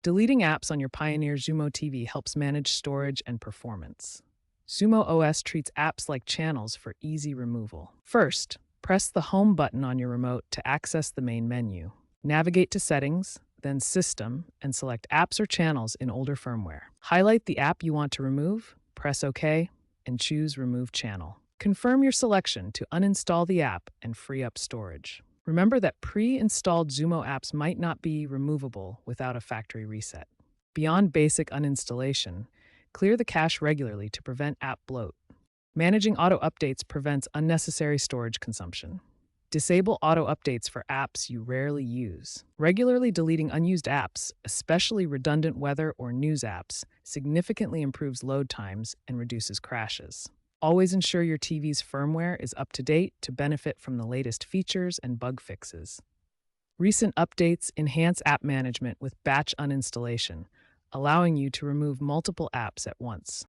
Deleting apps on your Pioneer Xumo TV helps manage storage and performance. Xumo OS treats apps like channels for easy removal. First, press the Home button on your remote to access the main menu. Navigate to Settings, then System, and select Apps or Channels in older firmware. Highlight the app you want to remove, press OK, and choose Remove Channel. Confirm your selection to uninstall the app and free up storage. Remember that pre-installed Xumo apps might not be removable without a factory reset. Beyond basic uninstallation, clear the cache regularly to prevent app bloat. Managing auto updates prevents unnecessary storage consumption. Disable auto updates for apps you rarely use. Regularly deleting unused apps, especially redundant weather or news apps, significantly improves load times and reduces crashes. Always ensure your TV's firmware is up to date to benefit from the latest features and bug fixes. Recent updates enhance app management with batch uninstallation, allowing you to remove multiple apps at once.